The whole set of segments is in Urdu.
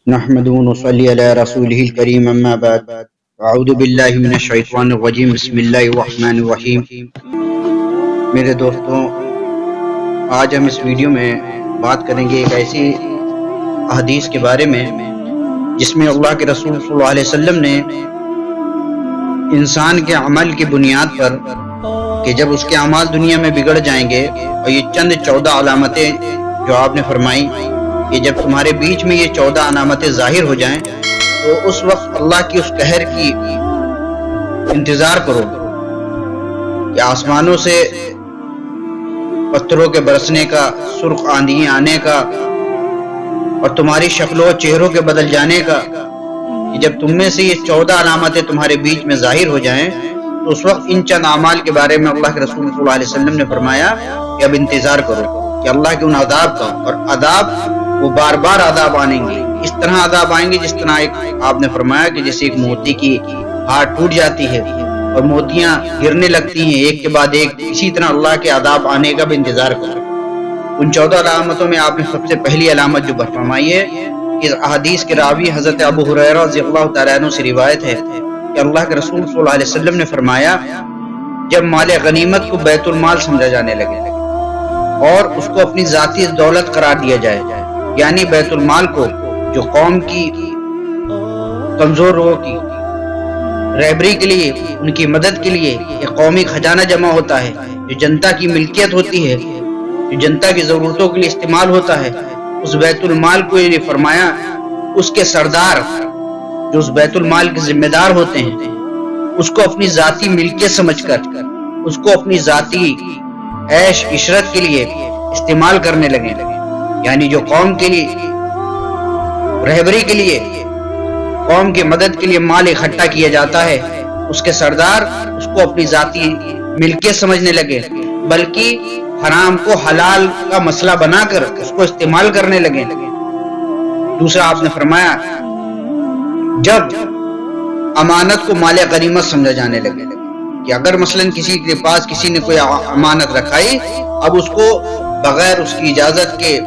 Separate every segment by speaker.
Speaker 1: نحمده ونصلي على رسوله الكريم اما بعد اعوذ باللہ من الشیطان الرجیم بسم اللہ الرحمن الرحیم۔ میرے دوستوں، آج ہم اس ویڈیو میں بات کریں گے ایک ایسی حدیث کے بارے میں جس میں اللہ کے رسول صلی اللہ علیہ وسلم نے انسان کے عمل کی بنیاد پر کہ جب اس کے اعمال دنیا میں بگڑ جائیں گے، اور یہ چند 14 علامتیں جو آپ نے فرمائی کہ جب تمہارے بیچ میں یہ 14 علامتیں ظاہر ہو جائیں تو اس وقت اللہ کی اس قہر کی انتظار کرو کہ آسمانوں سے پتھروں کے برسنے کا، سرخ آندھی آنے کا، اور تمہاری شکلوں و چہروں کے بدل جانے کا، کہ جب تم میں سے یہ 14 علامتیں تمہارے بیچ میں ظاہر ہو جائیں تو اس وقت ان چند اعمال کے بارے میں اللہ کے رسول صلی اللہ علیہ وسلم نے فرمایا کہ اب انتظار کرو کہ اللہ کے ان عذاب کا، اور عذاب وہ بار بار عذاب آئیں گے، اس طرح عذاب آئیں گے جس طرح آپ نے فرمایا کہ جیسے ایک موتی کی ہار ٹوٹ جاتی ہے اور موتیاں گرنے لگتی ہیں ایک کے بعد ایک، اسی طرح اللہ کے عذاب آنے کا بھی انتظار کرو۔ ان 14 علامتوں میں آپ نے سب سے پہلی علامت جو فرمائی ہے کہ حدیث کے راوی حضرت ابو ہریرہ رضی اللہ تعالیٰ عنہ سے روایت ہے کہ اللہ کے رسول صلی اللہ علیہ وسلم نے فرمایا جب مال غنیمت کو بیت المال سمجھا جانے لگے اور اس کو اپنی ذاتی دولت قرار دیا جائے، یعنی بیت المال کو جو قوم کی کمزور لوگوں کی رہبری کے لیے، ان کی مدد کے لیے ایک قومی خزانہ جمع ہوتا ہے، جو جنتا کی ملکیت ہوتی ہے، جو جنتا کی ضرورتوں کے لیے استعمال ہوتا ہے، اس بیت المال کو یہ فرمایا اس کے سردار جو اس بیت المال کے ذمہ دار ہوتے ہیں اس کو اپنی ذاتی ملکیت سمجھ کر اس کو اپنی ذاتی عیش عشرت کے لیے استعمال کرنے لگے، یعنی جو قوم کے لیے رہبری کے لیے، قوم کی مدد کے لیے مال اکٹھا کیا جاتا ہے، اس کے سردار اس کو اپنی ذاتی ملکیت سمجھنے لگے، بلکہ حرام کو حلال کا مسئلہ بنا کر اس کو استعمال کرنے لگے۔ دوسرا آپ نے فرمایا جب امانت کو مال غنیمت سمجھا جانے لگے کہ اگر مثلا کسی کے پاس کسی نے کوئی امانت رکھائی، اب اس کو بغیر اس کی اجازت کے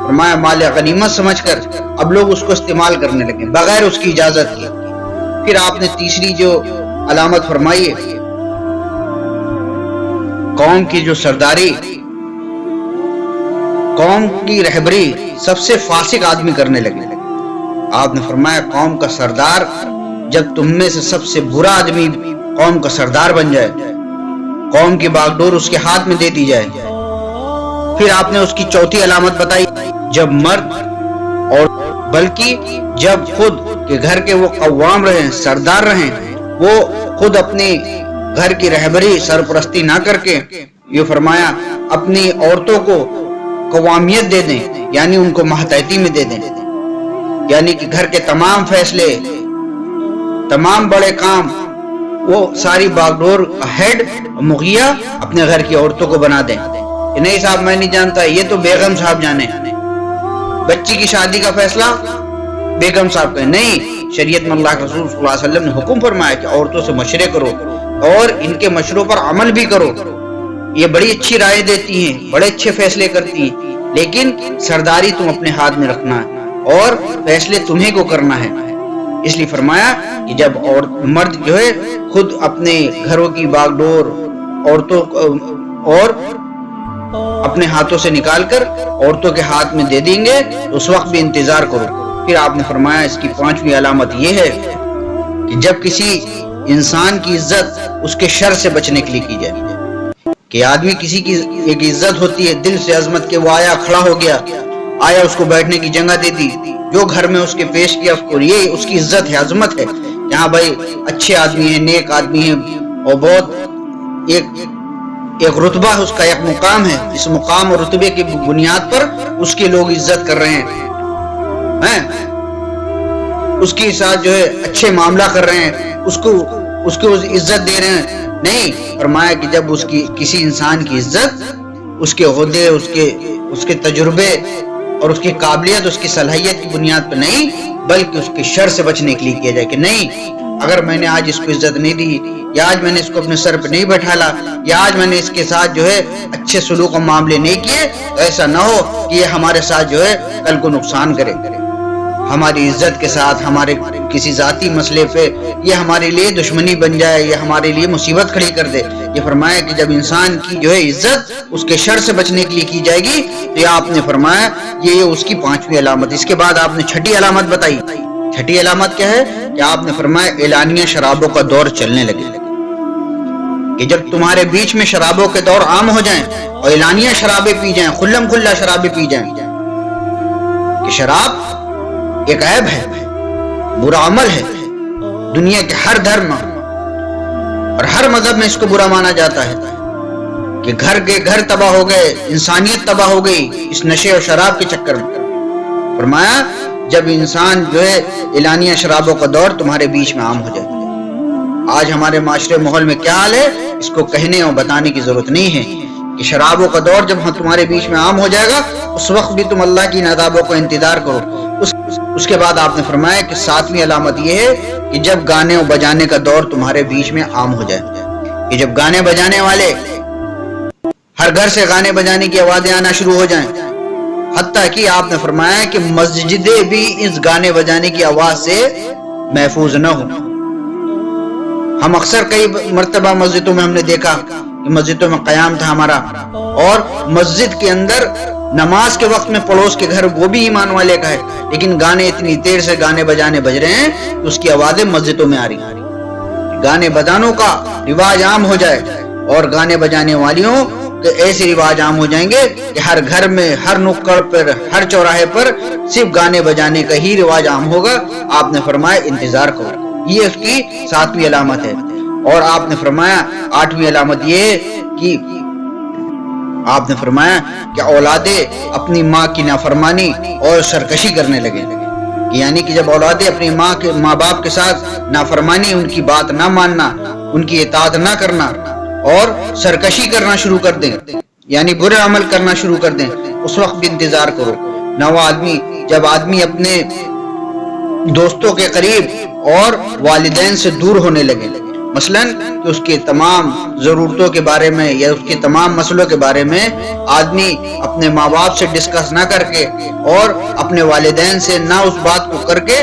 Speaker 1: فرمایا مال غنیمت سمجھ کر اب لوگ اس کو استعمال کرنے لگے بغیر اس کی اجازت کے۔ پھر آپ نے تیسری جو علامت فرمائی ہے قوم کی جو سرداری، قوم کی رہبری سب سے فاسق آدمی کرنے لگے۔ آپ نے فرمایا قوم کا سردار جب تم میں سے سب سے برا آدمی قوم کا سردار بن جائے، قوم کی باغ ڈور اس کے ہاتھ میں دے دی جائے۔ پھر آپ نے اس کی چوتھی علامت بتائی جب مرد اور بلکہ جب خود کے گھر کے وہ قوام رہیں، سردار رہیں، وہ خود اپنے گھر کی رہبری سرپرستی نہ کر کے یہ فرمایا اپنی عورتوں کو قوامیت دے دیں، یعنی ان کو ماتحتی میں دے دیں، یعنی کہ گھر کے تمام فیصلے، تمام بڑے کام وہ ساری باغڈور ہیڈ مغیہ اپنے گھر کی عورتوں کو بنا دیں کہ نہیں صاحب میں نہیں جانتا، یہ تو بیگم صاحب جانے، بچی کی شادی کا فیصلہ بیگم صاحب کا نہیں، شریعت میں اللہ کے رسول صلی اللہ علیہ وسلم نے حکم فرمایا کہ عورتوں سے مشورے کرو اور ان کے مشوروں پر عمل بھی کرو، یہ بڑی اچھی رائے دیتی ہیں، بڑے اچھے فیصلے کرتی ہیں، لیکن سرداری تم اپنے ہاتھ میں رکھنا ہے اور فیصلے تمہیں کو کرنا ہے۔ اس لیے فرمایا کہ جب مرد جو ہے خود اپنے گھروں کی باغ ڈور عورتوں اور اپنے ہاتھوں سے نکال کر عورتوں کے ہاتھ میں دے دیں گے تو اس وقت بھی انتظار کرو۔ پھر آپ نے فرمایا اس کی پانچویں علامت یہ ہے کہ جب کسی انسان کی عزت اس کے شر سے بچنے کے لیے کی جائے، کہ آدمی کسی کی ایک عزت ہوتی ہے دل سے عظمت کے، وہ آیا کھڑا ہو گیا، آیا اس کو بیٹھنے کی جگہ دے دی، جو گھر میں اس کے پیش کیا اس کو، یہ اس کی عزت ہے، عظمت ہے، یہاں بھائی اچھے آدمی ہیں، نیک آدمی ہیں، اور بہت ایک رتبہ اس کا، ایک مقام ہے، اس مقام اور رتبے کی بنیاد پر اس کے لوگ عزت کر رہے ہیں، اس کے ساتھ جو ہے اچھے معاملہ کر رہے ہیں، اس کو عزت دے رہے ہیں۔ نہیں، فرمایا کہ جب اس کی کسی انسان کی عزت اس کے عہدے، اس کے تجربے اور اس کی قابلیت، اس کی صلاحیت کی بنیاد پہ نہیں، بلکہ اس کے شر سے بچنے کے لیے کیا جائے کہ نہیں، اگر میں نے آج اس کو عزت نہیں دی، یا آج میں نے اس کو اپنے سر پہ نہیں بیٹھالا، یا آج میں نے اس کے ساتھ جو ہے اچھے سلوک و معاملے نہیں کیے، ایسا نہ ہو کہ یہ ہمارے ساتھ جو ہے کل کو نقصان کرے۔ ہماری عزت کے ساتھ ہمارے کسی ذاتی مسئلے پہ یہ ہمارے لیے دشمنی بن جائے، یہ ہمارے لیے مصیبت کھڑی کر دے۔ یہ فرمایا کہ جب انسان کی جو ہے عزت اس کے شر سے بچنے کے لیے کی جائے گی تو یہ آپ نے فرمایا یہ اس کی 5ویں علامت۔ اس کے بعد آپ نے 6ٹھی علامت بتائی۔ 6ٹھی علامت کیا ہے کہ آپ نے فرمایا اعلانیہ شرابوں کا دور چلنے لگے، کہ جب تمہارے بیچ میں شرابوں کے دور عام ہو جائیں اور اعلانیہ شرابیں پی جائیں، کھلم کھلا شرابیں پی جائیں، کہ شراب ایک عیب ہے، برا عمل ہے، دنیا کے ہر دھرم اور ہر مذہب میں اس کو برا مانا جاتا ہے، کہ گھر کے گھر تباہ ہو گئے، انسانیت تباہ ہو گئی اس نشے اور شراب کے چکر میں۔ فرمایا جب انسان جو ہے اعلانیہ شرابوں کا دور تمہارے بیچ میں عام ہو جائے۔ آج ہمارے معاشرے ماحول میں کیا حال ہے اس کو کہنے اور بتانے کی ضرورت نہیں ہے کہ شرابوں کا دور جب تمہارے بیچ میں عام ہو جائے گا اس وقت بھی تم اللہ کی عذابوں کا انتظار کرو۔ اس کے بعد آپ نے فرمایا کہ 7ویں علامت یہ ہے کہ جب گانے اور بجانے کا دور تمہارے بیچ میں عام ہو جائے، کہ جب گانے بجانے والے ہر گھر سے گانے بجانے کی آوازیں آنا شروع ہو جائیں، حتیٰ کہ آپ نے فرمایا کہ مسجدیں بھی اس گانے بجانے کی آواز سے محفوظ نہ ہوں۔ ہم اکثر کئی مرتبہ مسجدوں میں ہم نے دیکھا کہ مسجدوں میں قیام تھا ہمارا، اور مسجد کے اندر نماز کے وقت میں پڑوس کے گھر وہ بھی ایمان والے کا ہے، لیکن گانے اتنی دیر سے گانے بجانے بج رہے ہیں کہ اس کی آوازیں مسجدوں میں آ رہی ہیں۔ گانے بجانوں کا رواج عام ہو جائے اور گانے بجانے والیوں کے ایسے رواج عام ہو جائیں گے کہ ہر گھر میں، ہر نکڑ پر، ہر چوراہے پر صرف گانے بجانے کا ہی رواج عام ہوگا۔ آپ نے فرمایا انتظار کرو، یہ اس کی 7ویں علامت ہے۔ اور آپ نے فرمایا 8ویں علامت یہ ہے کہ آپ نے فرمایا کہ اولادیں اپنی ماں کی نافرمانی اور سرکشی کرنے لگے، یعنی کہ جب اولادیں اپنی ماں باپ کے ساتھ نافرمانی، ان کی بات نہ ماننا، ان کی اطاعت نہ کرنا اور سرکشی کرنا شروع کر دیں، یعنی برے عمل کرنا شروع کر دیں، اس وقت بھی انتظار کرو۔ نہ وہ آدمی جب آدمی اپنے دوستوں کے قریب اور والدین سے دور ہونے لگے، مثلاً کہ اس کے تمام ضرورتوں کے بارے میں یا اس کے تمام مسئلوں کے بارے میں آدمی اپنے ماں باپ سے ڈسکس نہ کر کے اور اپنے والدین سے نہ اس بات کو کر کے،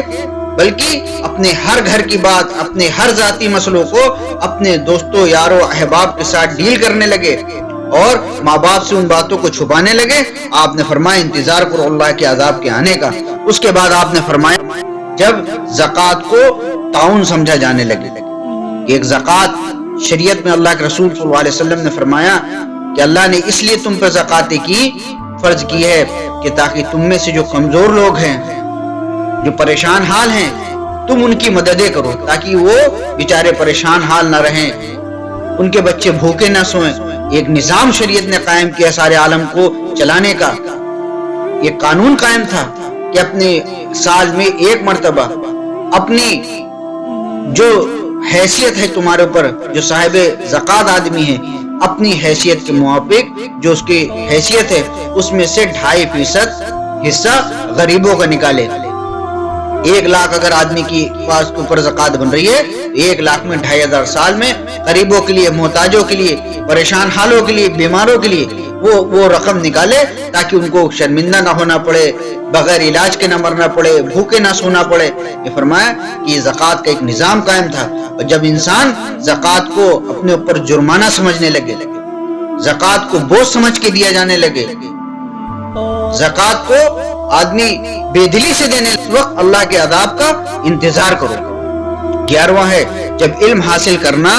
Speaker 1: بلکہ اپنے ہر گھر کی بات، اپنے ہر ذاتی مسئلوں کو اپنے دوستوں، یاروں، احباب کے ساتھ ڈیل کرنے لگے اور ماں باپ سے ان باتوں کو چھپانے لگے، آپ نے فرمایا انتظار کرو اللہ کے عذاب کے آنے کا۔ اس کے بعد آپ نے فرمایا جب زکوٰۃ کو تعاون سمجھا جانے لگے، ایک زکوٰۃ شریعت میں اللہ کے رسول صلی اللہ علیہ وسلم نے فرمایا کہ اللہ نے اس لیے تم پر زکوٰۃ کی فرض کی ہے کہ تاکہ تم میں سے جو کمزور لوگ ہیں، جو پریشان حال ہیں، تم ان کی مددیں کرو تاکہ وہ بیچارے پریشان حال نہ رہیں، ان کے بچے بھوکے نہ سوئیں۔ ایک نظام شریعت نے قائم کیا سارے عالم کو چلانے کا، ایک قانون قائم تھا کہ اپنے سال میں ایک مرتبہ اپنی جو حیثیت ہے تمہارے اوپر، جو صاحب زکوٰۃ آدمی ہے، اپنی حیثیت کے موافق جو اس کی حیثیت ہے اس میں سے 2.5% حصہ غریبوں کا نکالے۔ 1 لاکھ اگر آدمی کی پاس کے اوپر زکوٰۃ بن رہی ہے، 1 لاکھ میں 2,500 سال میں غریبوں کے لیے، محتاجوں کے لیے، پریشان حالوں کے لیے، بیماروں کے لیے وہ رقم نکالے تاکہ ان کو شرمندہ نہ ہونا پڑے، بغیر علاج کے نہ مرنا پڑے، بھوکے نہ سونا پڑے۔ یہ فرمایا کہ یہ زکوٰۃ کا ایک نظام قائم تھا، اور جب انسان زکوٰۃ کو اپنے اوپر جرمانہ سمجھنے لگے، زکوٰۃ کو بوجھ سمجھ کے دیا جانے لگے، زکوٰۃ کو آدمی بے دلی سے دینے، اس وقت اللہ کے عذاب کا انتظار کرو۔ 11واں ہے جب علم حاصل کرنا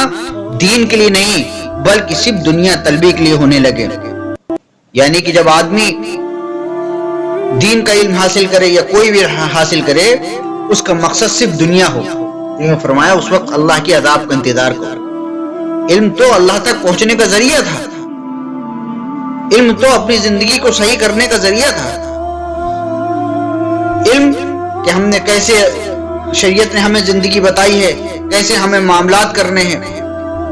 Speaker 1: دین کے لیے نہیں بلکہ صرف دنیا طلبی کے لیے ہونے لگے، یعنی کہ جب آدمی دین کا علم حاصل کرے یا کوئی بھی حاصل کرے اس کا مقصد صرف دنیا ہو، فرمایا اس وقت اللہ کے عذاب کا انتظار کرو۔ علم تو اللہ تک پہنچنے کا ذریعہ تھا، علم تو اپنی زندگی کو صحیح کرنے کا ذریعہ تھا، علم کہ ہم نے کیسے، شریعت نے ہمیں زندگی بتائی ہے، کیسے ہمیں معاملات کرنے ہیں،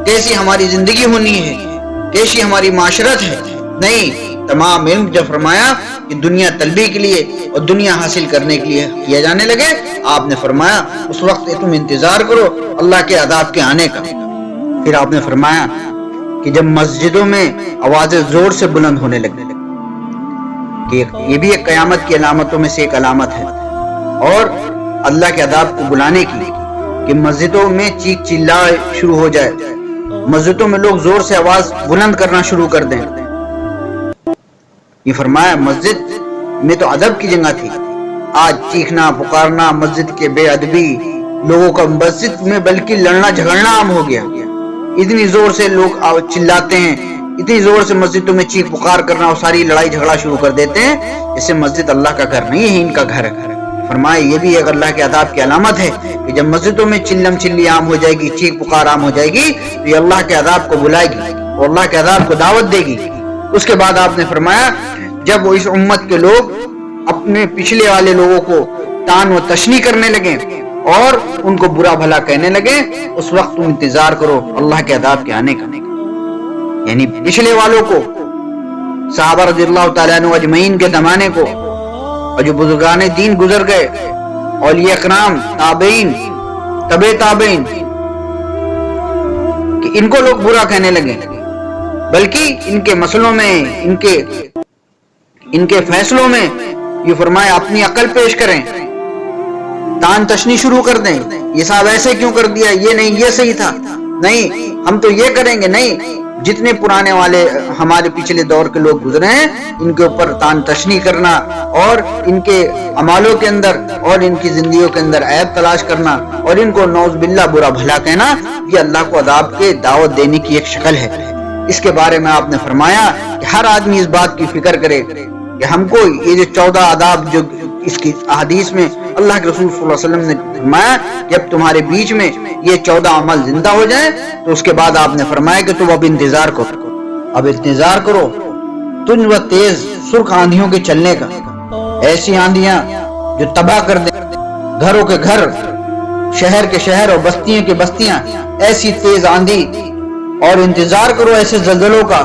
Speaker 1: کیسی ہماری زندگی ہونی ہے، کیسی ہماری معاشرت ہے، نہیں، تمام علم جب فرمایا کہ دنیا طلبی کے لیے اور دنیا حاصل کرنے کے لیے کیا جانے لگے، آپ نے فرمایا اس وقت تم انتظار کرو اللہ کے عذاب کے آنے کا۔ پھر آپ نے فرمایا کہ جب مسجدوں میں آوازیں زور سے بلند ہونے لگے، کہ یہ بھی ایک قیامت کی علامتوں میں سے ایک علامت ہے، اور اللہ کے عذاب کو بلانے کی کہ مسجدوں میں چیخ چلا شروع ہو جائے، مسجدوں میں لوگ زور سے آواز بلند کرنا شروع کر دیں۔ یہ فرمایا مسجد میں تو ادب کی جگہ تھی، آج چیخنا پکارنا، مسجد کے بے ادبی، لوگوں کا مسجد میں بلکہ لڑنا جھگڑنا عام ہو گیا۔ اتنی زور سے لوگ چلاتے ہیں، اتنی زور سے مسجدوں میں چیخ پکار کرنا اور ساری لڑائی جھگڑا شروع کر دیتے ہیں، اس سے مسجد اللہ کا گھر نہیں ہے، ان کا گھر ہے۔ فرمایا یہ بھی ایک اللہ کے عذاب کی علامت ہے کہ جب مسجدوں میں چلم چلی عام ہو جائے گی، چیخ پکار عام ہو جائے گی، تو یہ اللہ کے عذاب کو بلائے گی اور اللہ کے عذاب کو دعوت دے گی۔ اس کے بعد آپ نے فرمایا جب وہ اس امت کے لوگ اپنے پچھلے والے لوگوں کو تان و تشنی کرنے لگے اور ان کو برا بھلا کہنے لگے، اس وقت تم انتظار کرو اللہ کے عذاب کے آنے کا۔ یعنی پچھلے والوں کو، صحابہ رضی اللہ تعالیٰ عنہ اجمعین کے زمانے کو، اور جو بزرگان دین گزر گئے، اولیاء کرام، تابعین، تبع تابعین، کہ ان کو لوگ برا کہنے لگے، بلکہ ان کے مسئلوں میں، ان کے فیصلوں میں یہ فرمایا اپنی عقل پیش کریں، تان تشنی شروع کر دیں، یہ صاحب ایسے کیوں کر دیا، یہ نہیں، یہ صحیح تھا، نہیں ہم تو یہ کریں گے، نہیں۔ جتنے پرانے والے ہمارے پچھلے دور کے لوگ گزرے ہیں، ان کے اوپر تان تشنی کرنا اور ان کے اعمالوں کے اندر اور ان کی زندگیوں کے اندر عیب تلاش کرنا اور ان کو نعوذ باللہ برا بھلا کہنا، یہ اللہ کو عذاب کے دعوت دینے کی ایک شکل ہے۔ اس کے بارے میں آپ نے فرمایا کہ ہر آدمی اس بات کی فکر کرے کہ ہم کو یہ جو 14 عذاب جو اس کی احادیث میں اللہ کے رسول صلی اللہ علیہ وسلم نے فرمایا کہ اب تمہارے بیچ میں یہ 14 عمل زندہ ہو جائیں، تو اس کے بعد آپ نے فرمایا کہ تم اب انتظار کرو، اب انتظار کرو تجھ و تیز سرخ آندھیوں کے چلنے کا، ایسی آندھیاں جو تباہ کر دیں گھروں کے گھر، شہر کے شہر اور بستیوں کے بستیاں، ایسی تیز آندھی، اور انتظار کرو ایسے زلزلوں کا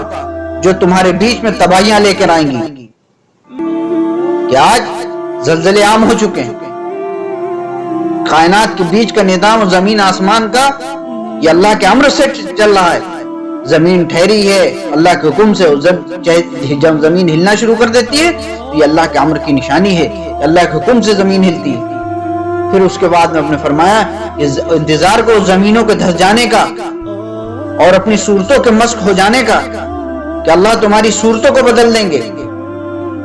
Speaker 1: جو تمہارے بیچ میں تباہیاں لے کر آئیں گی۔ کہ آج زلزلے عام ہو چکے ہیں، کائنات کے بیچ کا نظام زمین آسمان کا یہ اللہ کے امر سے چل رہا ہے، زمین ٹھہری ہے اللہ کے حکم سے، جب زمین ہلنا شروع کر دیتی ہے تو یہ اللہ کے امر کی نشانی ہے، اللہ کے حکم سے زمین ہلتی ہے۔ پھر اس کے بعد میں آپ نے فرمایا کہ انتظار کو زمینوں کے دھس جانے کا اور اپنی صورتوں کے مسخ ہو جانے کا، کہ اللہ تمہاری صورتوں کو بدل دیں گے،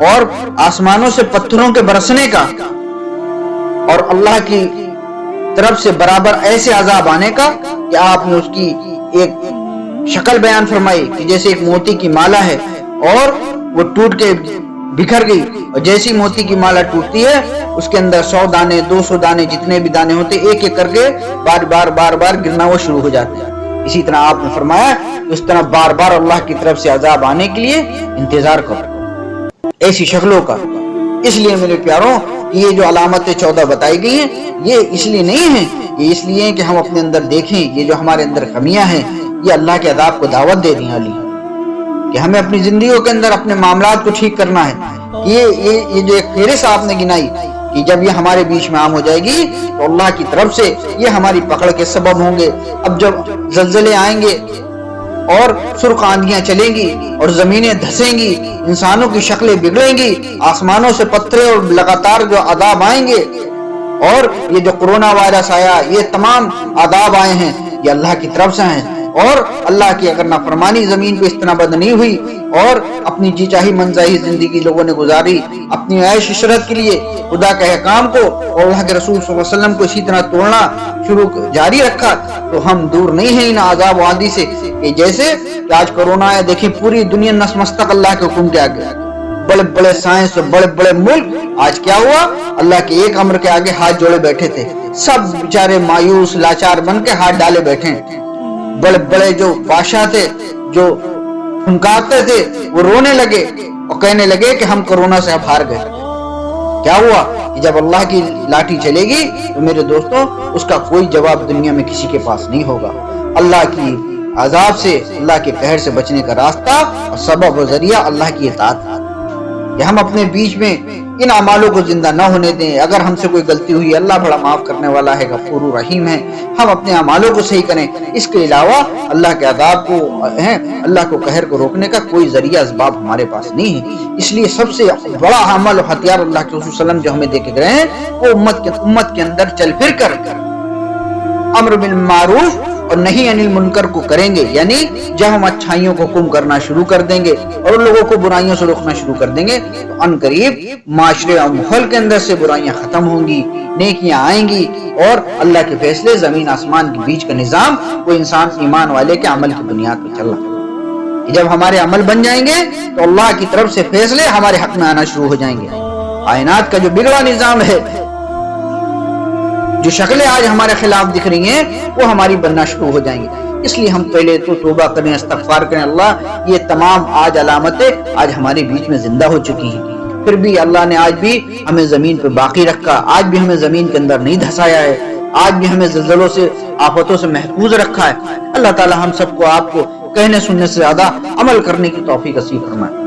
Speaker 1: اور آسمانوں سے پتھروں کے برسنے کا، اور اللہ کی طرف سے برابر ایسے عذاب آنے کا کہ آپ نے اس کی ایک شکل بیان فرمائی کہ جیسے ایک موتی کی مالا ہے اور وہ ٹوٹ کے بکھر گئی، اور جیسی موتی کی مالا ٹوٹتی ہے اس کے اندر 100 دانے 200 دانے جتنے بھی دانے ہوتے ایک ایک کر کے بار بار گرنا وہ شروع ہو جاتے ہیں۔ اسی طرح آپ نے فرمایا اس طرح بار بار اللہ کی طرف سے عذاب آنے کے لیے انتظار کرو، ایسی شکلوں کا۔ اس لیے میرے پیاروں یہ جو علامتیں 14 بتائی گئی ہیں یہ اس لیے نہیں ہیں، یہ اس لیے ہیں کہ ہم اپنے اندر دیکھیں یہ جو ہمارے اندر خمیاں ہیں یہ اللہ کے عذاب کو دعوت دے رہی ہیں علی، کہ ہمیں اپنی زندگیوں کے اندر اپنے معاملات کو ٹھیک کرنا ہے۔ یہ جو ایک فہرست آپ نے گنائی کہ جب یہ ہمارے بیچ میں عام ہو جائے گی تو اللہ کی طرف سے یہ ہماری پکڑ کے سبب ہوں گے۔ اب جب زلزلے آئیں گے اور سرخ آندھیاں چلیں گی اور زمینیں دھسیں گی، انسانوں کی شکلیں بگڑیں گی، آسمانوں سے پتھرے اور لگاتار جو عذاب آئیں گے، اور یہ جو کرونا وائرس آیا، یہ تمام عذاب آئے ہیں یہ اللہ کی طرف سے ہیں، اور اللہ کی اگر نافرمانی زمین پہ اس طرح بد نہیں ہوئی اور اپنی جی چاہی منظاہی زندگی لوگوں نے گزاری اپنی عیش عشرت کے لیے، خدا کے احکام کو اور اللہ کے رسول صلی اللہ علیہ وسلم کو اسی طرح توڑنا شروع جاری رکھا، تو ہم دور نہیں ہیں ان عذاب و آندھی سے۔ کہ جیسے کہ آج کرونا ہے، دیکھیں پوری دنیا نسمستق اللہ کے حکم کے آگے، بڑے بڑے سائنس اور بڑے بڑے ملک آج کیا ہوا، اللہ کے ایک امر کے آگے ہاتھ جوڑے بیٹھے تھے، سب بیچارے مایوس لاچار بن کے ہاتھ ڈالے بیٹھے ہیں۔ بڑے بڑے جو بادشاہ تھے، جو پھنکارتے تھے، وہ رونے لگے اور کہنے لگے کہ ہم کرونا سے اب ہار گئے۔ کیا ہوا کہ جب اللہ کی لاٹھی چلے گی تو میرے دوستوں اس کا کوئی جواب دنیا میں کسی کے پاس نہیں ہوگا۔ اللہ کی عذاب سے، اللہ کے قہر سے بچنے کا راستہ اور سبب و ذریعہ اللہ کی اطاعت۔ کہ ہم اپنے بیچ میں ان اعمالوں کو زندہ نہ ہونے دیں. اگر ہم سے کوئی غلطی ہوئی، اللہ بڑا معاف کرنے والا ہے، غفور رحیم ہے، ہم اپنے اعمالوں کو صحیح کریں. اس کے علاوہ اللہ کے عذاب کو اللہ کو قہر کو روکنے کا کوئی ذریعہ اسباب ہمارے پاس نہیں ہے. اس لیے سب سے بڑا عمل و ہتھیار اللہ کے رسول صلی اللہ علیہ وسلم جو ہمیں دے کے گئے ہیں وہ امت کے اندر چل پھر کر امر بالمعروف اور نہیں انل منکر کو کریں گے. یعنی جب ہم اچھائیوں کو حکم کرنا شروع کر دیں گے اور ان لوگوں کو برائیوں سے روکنا شروع کر دیں گے تو ان قریب معاشرے اور ماحول کے اندر سے برائیاں ختم ہوں گی، نیکیاں آئیں گی، اور اللہ کے فیصلے زمین آسمان کے بیچ کا نظام وہ انسان ایمان والے کے عمل کی بنیاد پہ چل رہا ہے. جب ہمارے عمل بن جائیں گے تو اللہ کی طرف سے فیصلے ہمارے حق میں آنا شروع ہو جائیں گے. کائنات کا جو بگڑا نظام ہے، جو شکلیں آج ہمارے خلاف دکھ رہی ہیں وہ ہماری بننا شروع ہو جائیں گی. اس لیے ہم پہلے تو توبہ کریں، استغفار کریں. اللہ یہ تمام آج علامتیں آج ہمارے بیچ میں زندہ ہو چکی ہیں، پھر بھی اللہ نے آج بھی ہمیں زمین پہ باقی رکھا، آج بھی ہمیں زمین کے اندر نہیں دھسایا ہے، آج بھی ہمیں زلزلوں سے آفتوں سے محفوظ رکھا ہے. اللہ تعالی ہم سب کو آپ کو کہنے سننے سے زیادہ عمل کرنے کی توفیق نصیب فرمائے.